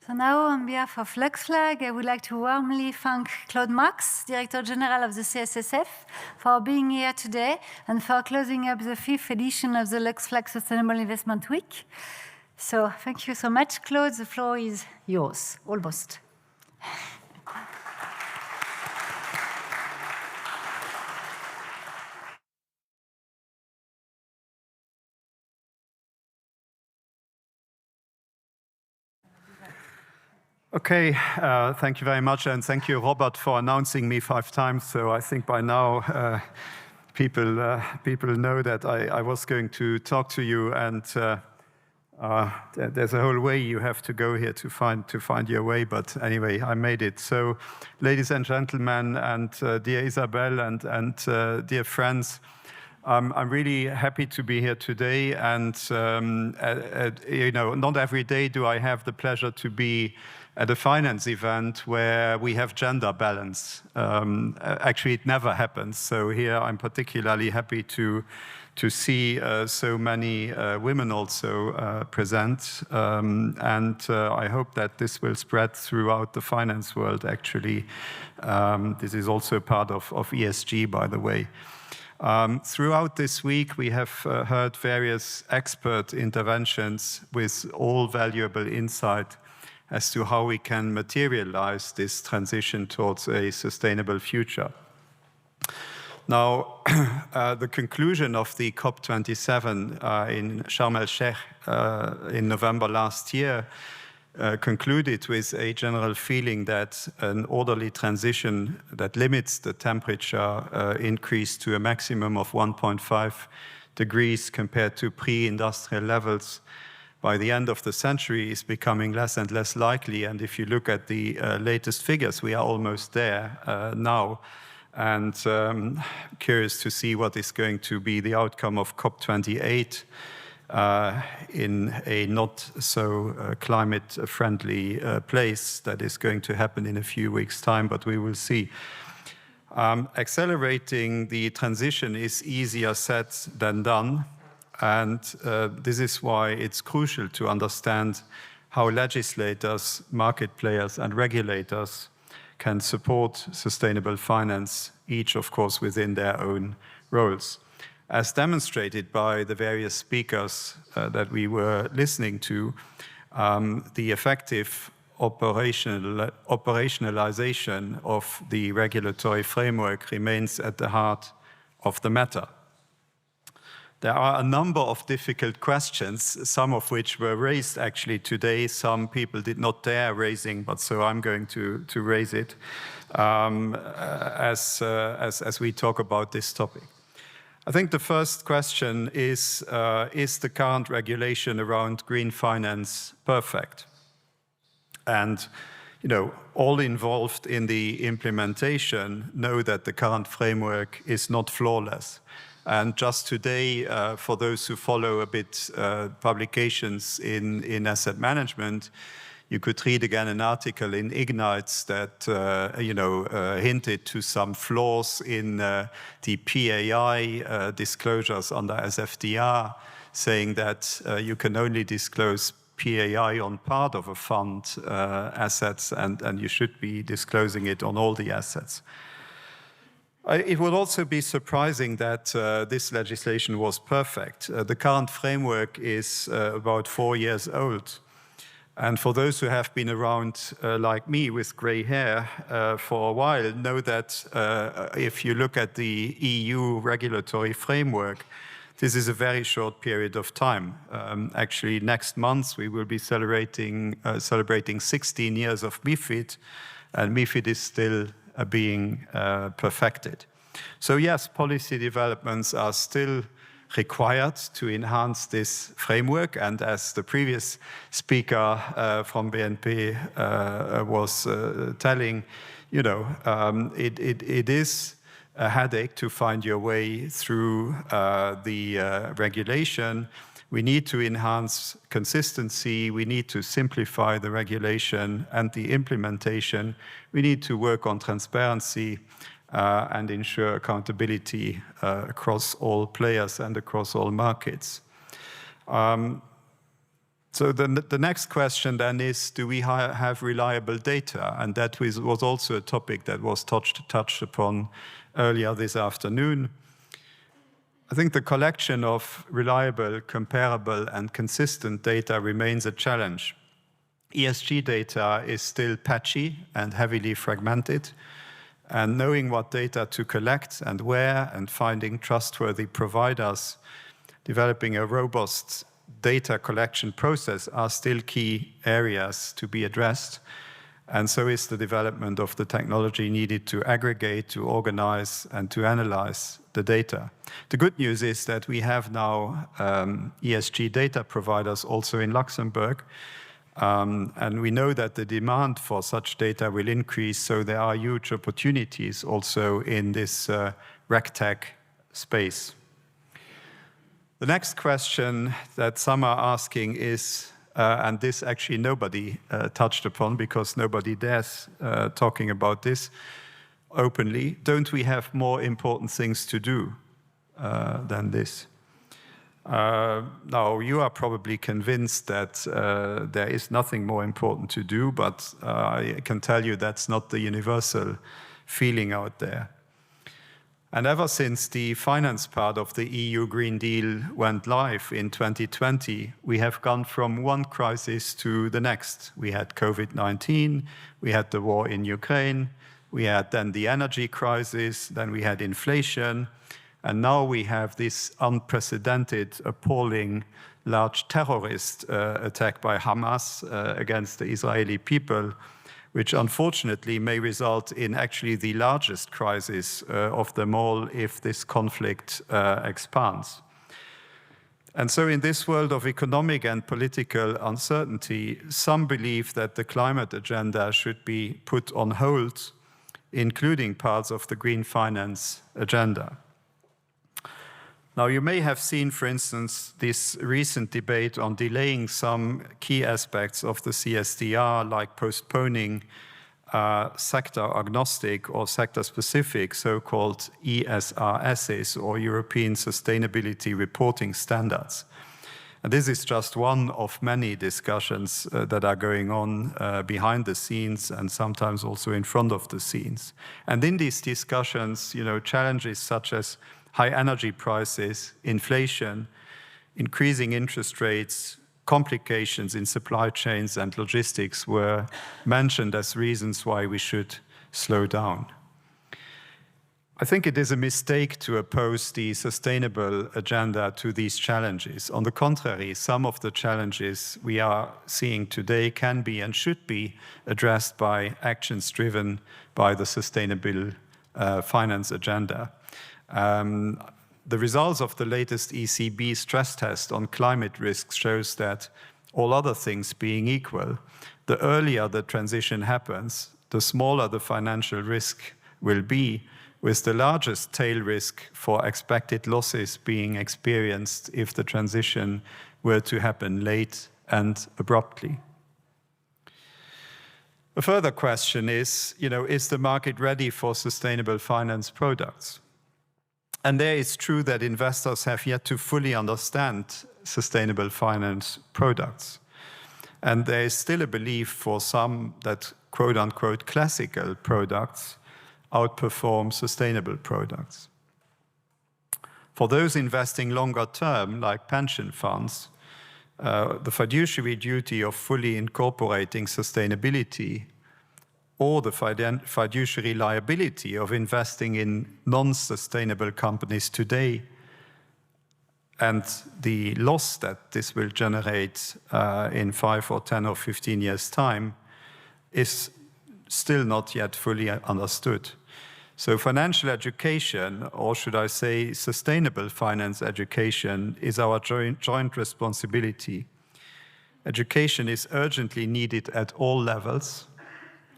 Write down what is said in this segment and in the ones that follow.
So now, on behalf of LuxFlag, I would like to warmly thank Claude Marx, Director General of the CSSF, for being here today and for closing up the 5th edition of the LuxFlag Sustainable Investment Week. So thank you so much, Claude. The floor is yours, almost. Okay, thank you very much, and thank you, Robert, for announcing me 5 times. So I think by now people know that I was going to talk to you, and there's a whole way you have to go here to find your way. But anyway, I made it. So, ladies and gentlemen, and dear Isabel and dear friends, I'm really happy to be here today, and you know, not every day do I have the pleasure to be at a finance event where we have gender balance. Actually, it never happens. So here I'm particularly happy to see so many women also present, and I hope that this will spread throughout the finance world. Actually, this is also part of ESG, by the way. Throughout this week, we have heard various expert interventions with all valuable insight as to how we can materialize this transition towards a sustainable future. Now, the conclusion of the COP27 in Sharm el-Sheikh in November last year concluded with a general feeling that an orderly transition that limits the temperature increase to a maximum of 1.5 degrees compared to pre-industrial levels by the end of the century is becoming less and less likely. And if you look at the latest figures, we are almost there now. And curious to see what is going to be the outcome of COP28 in a not so climate-friendly place that is going to happen in a few weeks' time, but we will see. Accelerating the transition is easier said than done. And this is why it's crucial to understand how legislators, market players, and regulators can support sustainable finance, each, of course, within their own roles. As demonstrated by the various speakers that we were listening to, the effective operationalization of the regulatory framework remains at the heart of the matter. There are a number of difficult questions, some of which were raised actually today. Some people did not dare raising, but so I'm going to raise it as we talk about this topic. I think the first question is the current regulation around green finance perfect? And you know, all involved in the implementation know that the current framework is not flawless. And just today, for those who follow a bit publications in asset management, you could read again an article in Ignites that hinted to some flaws in the PAI disclosures under SFDR, saying that you can only disclose PAI on part of a fund assets, and you should be disclosing it on all the assets. It would also be surprising that this legislation was perfect. The current framework is about 4 years old. And for those who have been around, like me, with gray hair for a while, know that if you look at the EU regulatory framework, this is a very short period of time. Actually, next month we will be celebrating 16 years of MiFID, and MiFID is still being perfected. So yes, policy developments are still required to enhance this framework, and as the previous speaker from BNP was telling, you know, it is a headache to find your way through the regulation. We need to enhance consistency, we need to simplify the regulation and the implementation, we need to work on transparency and ensure accountability across all players and across all markets. So the next question then is, do we have reliable data? And that was also a topic that was touched upon earlier this afternoon. I think the collection of reliable, comparable, and consistent data remains a challenge. ESG data is still patchy and heavily fragmented, and knowing what data to collect and where, and finding trustworthy providers, developing a robust data collection process are still key areas to be addressed. And so is the development of the technology needed to aggregate, to organize, and to analyze the data. The good news is that we have now ESG data providers also in Luxembourg, and we know that the demand for such data will increase, so there are huge opportunities also in this RegTech space. The next question that some are asking is, and this actually nobody touched upon because nobody dares talking about this openly, don't we have more important things to do than this? Now, you are probably convinced that there is nothing more important to do, but I can tell you that's not the universal feeling out there. And ever since the finance part of the EU Green Deal went live in 2020, we have gone from one crisis to the next. We had COVID-19, we had the war in Ukraine, we had then the energy crisis, then we had inflation, and now we have this unprecedented, appalling, large terrorist attack by Hamas against the Israeli people, which unfortunately may result in actually the largest crisis of them all if this conflict expands. And so in this world of economic and political uncertainty, some believe that the climate agenda should be put on hold, including parts of the green finance agenda. Now, you may have seen, for instance, this recent debate on delaying some key aspects of the CSDR, like postponing sector-agnostic or sector-specific so-called ESRSs, or European Sustainability Reporting Standards. And this is just one of many discussions that are going on behind the scenes and sometimes also in front of the scenes. And in these discussions, challenges such as high energy prices, inflation, increasing interest rates, complications in supply chains and logistics were mentioned as reasons why we should slow down. I think it is a mistake to oppose the sustainable agenda to these challenges. On the contrary, some of the challenges we are seeing today can be and should be addressed by actions driven by the sustainable finance agenda. The results of the latest ECB stress test on climate risks shows that, all other things being equal, the earlier the transition happens, the smaller the financial risk will be, with the largest tail risk for expected losses being experienced if the transition were to happen late and abruptly. A further question is the market ready for sustainable finance products? And there it's true that investors have yet to fully understand sustainable finance products. And there is still a belief for some that quote-unquote classical products outperform sustainable products. For those investing longer term, like pension funds, the fiduciary duty of fully incorporating sustainability or the fiduciary liability of investing in non-sustainable companies today and the loss that this will generate in 5 or 10 or 15 years' time is still not yet fully understood. So financial education, or should I say sustainable finance education, is our joint responsibility. Education is urgently needed at all levels,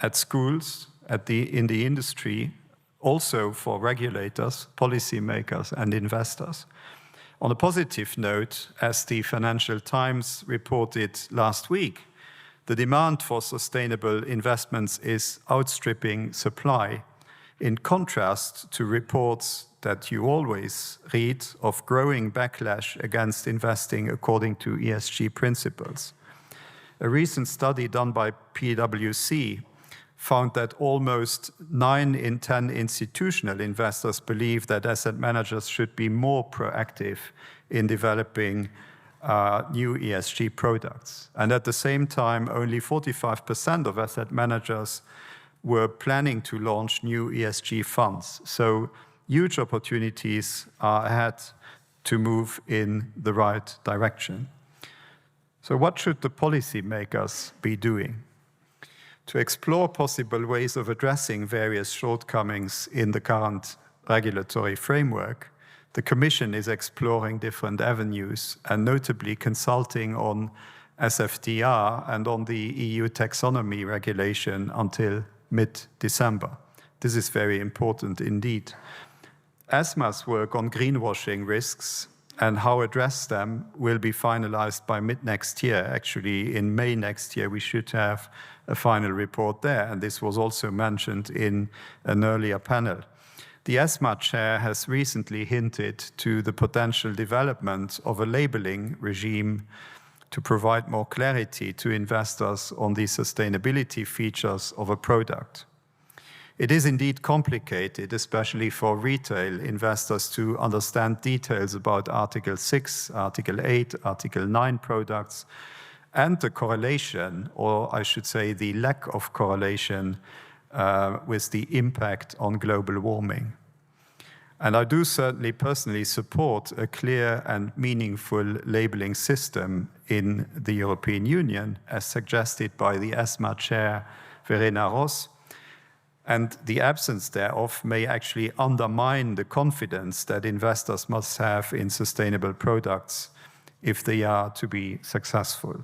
at schools, in the industry, also for regulators, policymakers, and investors. On a positive note, as the Financial Times reported last week, the demand for sustainable investments is outstripping supply, in contrast to reports that you always read of growing backlash against investing according to ESG principles. A recent study done by PwC found that almost 9 in 10 institutional investors believe that asset managers should be more proactive in developing new ESG products. And at the same time, only 45% of asset managers were planning to launch new ESG funds. So huge opportunities are ahead to move in the right direction. So what should the policymakers be doing? To explore possible ways of addressing various shortcomings in the current regulatory framework, the Commission is exploring different avenues and notably consulting on SFDR and on the EU taxonomy regulation until mid-December. This is very important indeed. ESMA's work on greenwashing risks and how to address them will be finalized by mid-next year. Actually, in May next year, we should have a final report there, and this was also mentioned in an earlier panel. The ESMA chair has recently hinted to the potential development of a labeling regime to provide more clarity to investors on the sustainability features of a product. It is indeed complicated, especially for retail investors, to understand details about Article 6, Article 8, Article 9 products, and the correlation, or I should say the lack of correlation, with the impact on global warming. And I do certainly personally support a clear and meaningful labeling system in the European Union, as suggested by the ESMA chair, Verena Ross. And the absence thereof may actually undermine the confidence that investors must have in sustainable products if they are to be successful.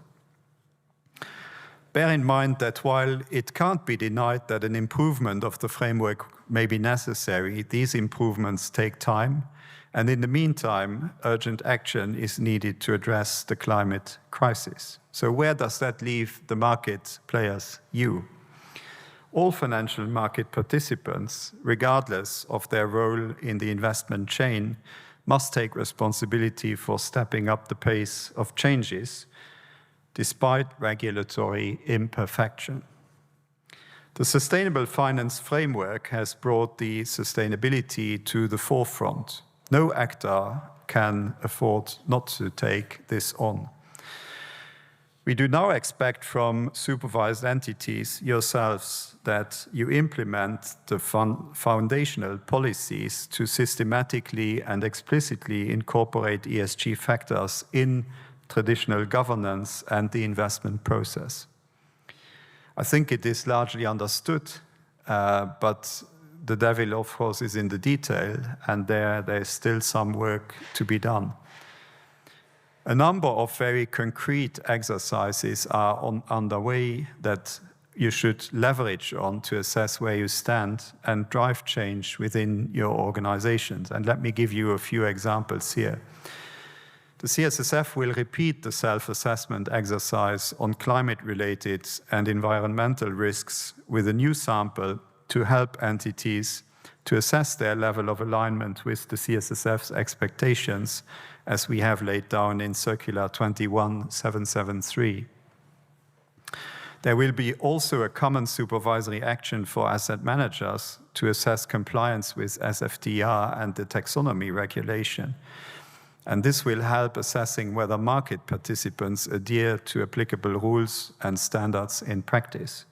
Bear in mind that while it can't be denied that an improvement of the framework may be necessary, these improvements take time, and in the meantime, urgent action is needed to address the climate crisis. So where does that leave the market players, you? All financial market participants, regardless of their role in the investment chain, must take responsibility for stepping up the pace of changes, despite regulatory imperfection. The Sustainable Finance Framework has brought the sustainability to the forefront. No actor can afford not to take this on. We do now expect from supervised entities, yourselves, that you implement the foundational policies to systematically and explicitly incorporate ESG factors in traditional governance and the investment process. I think it is largely understood, but the devil, of course, is in the detail, and there is still some work to be done. A number of very concrete exercises are underway that you should leverage on to assess where you stand and drive change within your organizations. And let me give you a few examples here. The CSSF will repeat the self-assessment exercise on climate-related and environmental risks with a new sample to help entities to assess their level of alignment with the CSSF's expectations, as we have laid down in Circular 21773. There will be also a common supervisory action for asset managers to assess compliance with SFDR and the taxonomy regulation. And this will help assessing whether market participants adhere to applicable rules and standards in practice.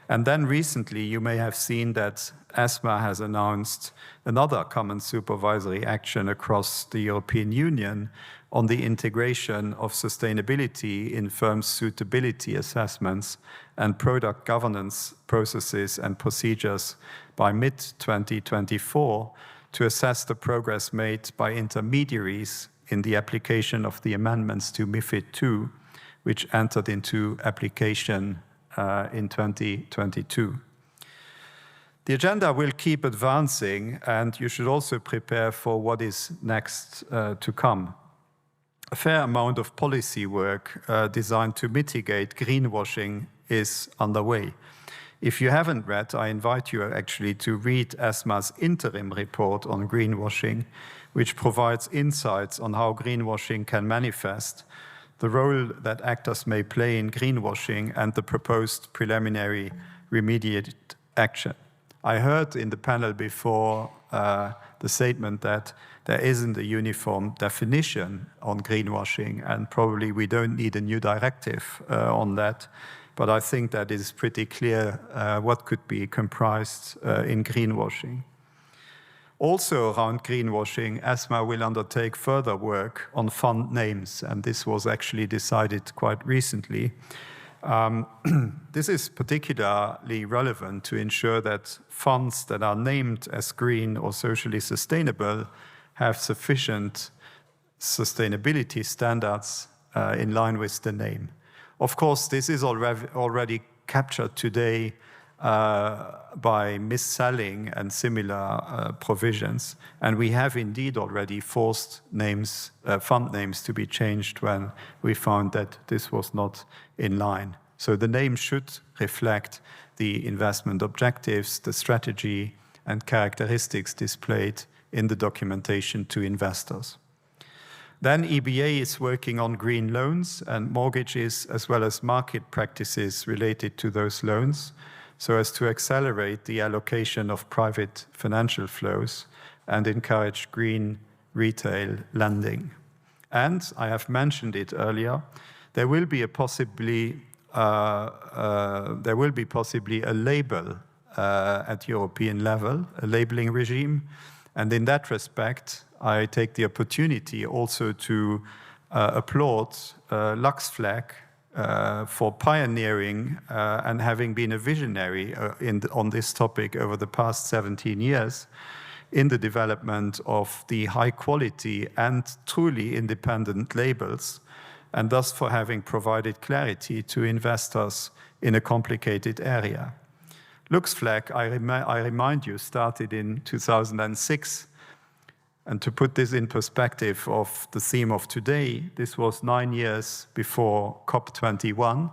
And then recently, you may have seen that ESMA has announced another common supervisory action across the European Union on the integration of sustainability in firms' suitability assessments and product governance processes and procedures by mid-2024 to assess the progress made by intermediaries in the application of the amendments to MiFID II, which entered into application in 2022. The agenda will keep advancing, and you should also prepare for what is next to come. A fair amount of policy work designed to mitigate greenwashing is underway. If you haven't read, I invite you actually to read ESMA's interim report on greenwashing, which provides insights on how greenwashing can manifest, the role that actors may play in greenwashing, and the proposed preliminary remediate action. I heard in the panel before the statement that there isn't a uniform definition on greenwashing, and probably we don't need a new directive on that. But I think that it is pretty clear what could be comprised in greenwashing. Also around greenwashing, ESMA will undertake further work on fund names, and this was actually decided quite recently. This is particularly relevant to ensure that funds that are named as green or socially sustainable have sufficient sustainability standards in line with the name. Of course, this is already captured today by mis-selling and similar provisions, and we have indeed already forced names, fund names to be changed when we found that this was not in line. So the name should reflect the investment objectives, the strategy, and characteristics displayed in the documentation to investors. Then EBA is working on green loans and mortgages, as well as market practices related to those loans, so as to accelerate the allocation of private financial flows and encourage green retail lending. And I have mentioned it earlier, there will be possibly a label at European level, a labeling regime. And in that respect, I take the opportunity also to applaud LuxFlag for pioneering and having been a visionary on this topic over the past 17 years in the development of the high quality and truly independent labels, and thus for having provided clarity to investors in a complicated area. LuxFlag, I remind you, started in 2006. And to put this in perspective of the theme of today, this was 9 years before COP21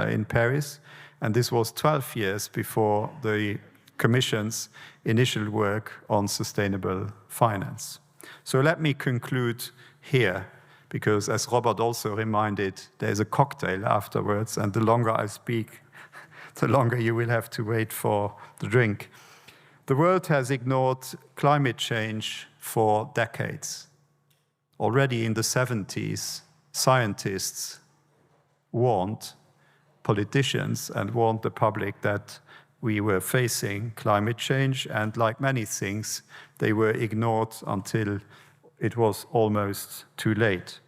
in Paris, and this was 12 years before the Commission's initial work on sustainable finance. So let me conclude here, because as Robert also reminded, there's a cocktail afterwards, and the longer I speak, the longer you will have to wait for the drink. The world has ignored climate change for decades. Already in the 70s, scientists warned politicians and warned the public that we were facing climate change, and like many things, they were ignored until it was almost too late.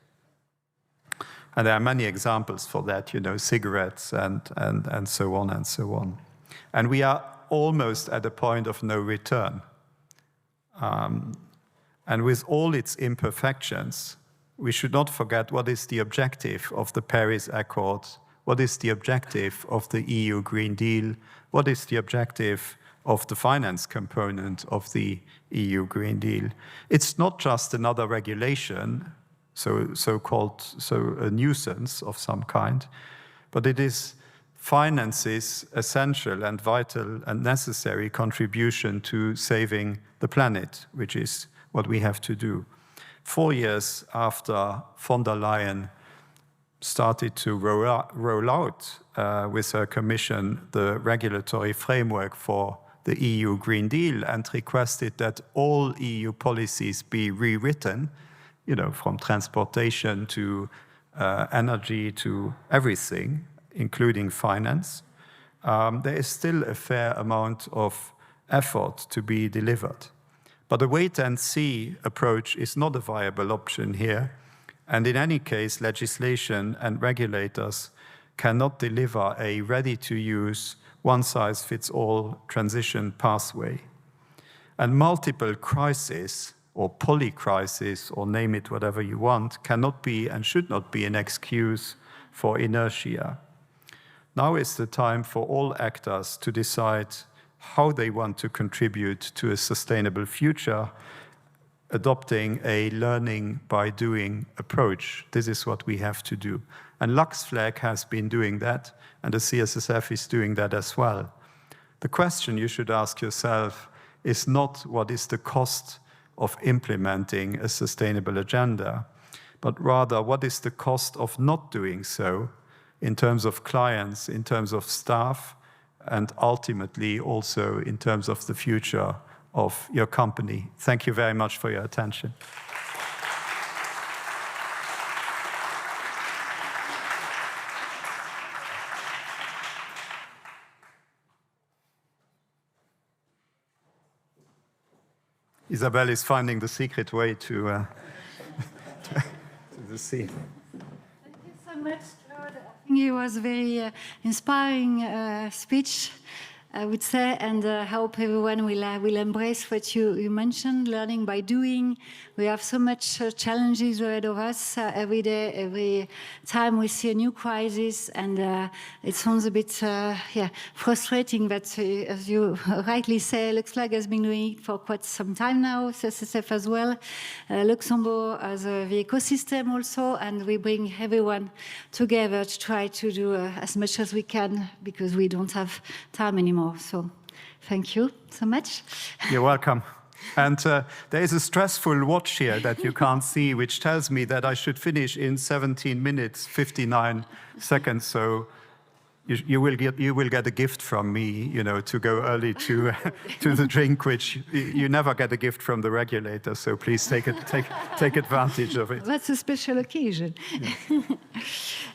And there are many examples for that, you know, cigarettes and so on and so on. And we are almost at a point of no return. And with all its imperfections, we should not forget what is the objective of the Paris Accord, what is the objective of the EU Green Deal, what is the objective of the finance component of the EU Green Deal. It's not just another regulation, so-called a nuisance of some kind, but it is finance's essential and vital and necessary contribution to saving the planet, which is what we have to do. 4 years after von der Leyen started to roll out with her commission the regulatory framework for the EU Green Deal and requested that all EU policies be rewritten, you know, from transportation to energy to everything, including finance, there is still a fair amount of effort to be delivered. But a wait-and-see approach is not a viable option here, and in any case, legislation and regulators cannot deliver a ready-to-use, one-size-fits-all transition pathway. And multiple crises, or polycrisis, or name it whatever you want, cannot be and should not be an excuse for inertia. Now is the time for all actors to decide how they want to contribute to a sustainable future, adopting a learning by doing approach. This is what we have to do. And LuxFlag has been doing that, and the CSSF is doing that as well. The question you should ask yourself is not what is the cost of implementing a sustainable agenda, but rather what is the cost of not doing so in terms of clients, in terms of staff, and ultimately also in terms of the future of your company. Thank you very much for your attention. Isabelle is finding the secret way to the sea. Thank you so much, Claude. I think it was a very inspiring speech, I would say, and I hope everyone will embrace what you mentioned, learning by doing. We have so much challenges ahead of us every day, every time we see a new crisis, and it sounds a bit frustrating, but as you rightly say, LuxFlag has been doing it for quite some time now, CSSF as well, Luxembourg as the ecosystem also, and we bring everyone together to try to do as much as we can, because we don't have time anymore. So thank you so much. You're welcome. And there is a stressful watch here that you can't see, which tells me that I should finish in 17 minutes, 59 seconds. So you will get a gift from me, to go early to the drink, which you never get a gift from the regulator. So please take advantage of it. That's a special occasion.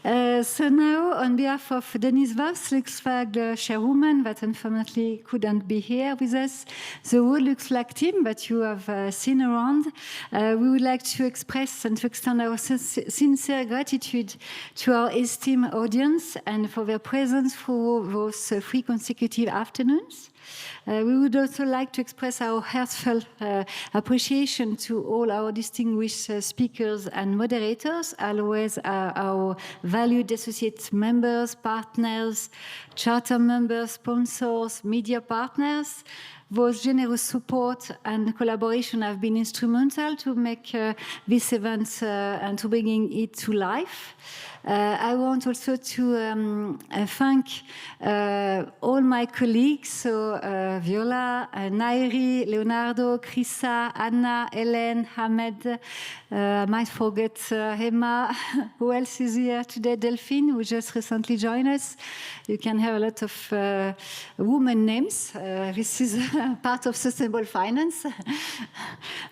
So now, on behalf of Denise Voss, LuxFlag chairwoman, that unfortunately couldn't be here with us, the whole LuxFlag team that you have seen around, we would like to express and to extend our sincere gratitude to our esteemed audience and for their presence for those 3 consecutive afternoons. We would also like to express our heartfelt appreciation to all our distinguished speakers and moderators, always our valued associate members, partners, charter members, sponsors, media partners. Those generous support and collaboration have been instrumental to make this event and to bringing it to life. I want also to thank all my colleagues, so Viola, Nairi, Leonardo, Chrissa, Anna, Hélène, Hamed, might forget Emma. Who else is here today? Delphine, who just recently joined us. You can have a lot of women names. This is part of sustainable finance.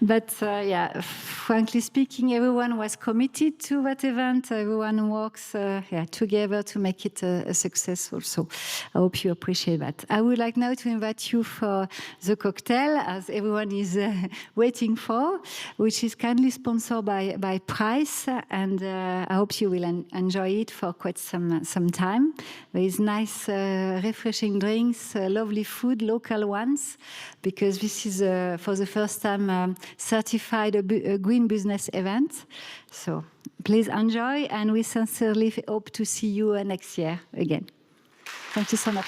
But frankly speaking, everyone was committed to that event. Everyone works together to make it a success also. I hope you appreciate that. I would like now to invite you for the cocktail, as everyone is waiting for, which is kindly sponsored by Price, and I hope you will enjoy it for quite some time. There is nice, refreshing drinks, lovely food, local ones, because this is, for the first time, certified a green business event. So please enjoy, and we sincerely hope to see you next year again. Thank you so much.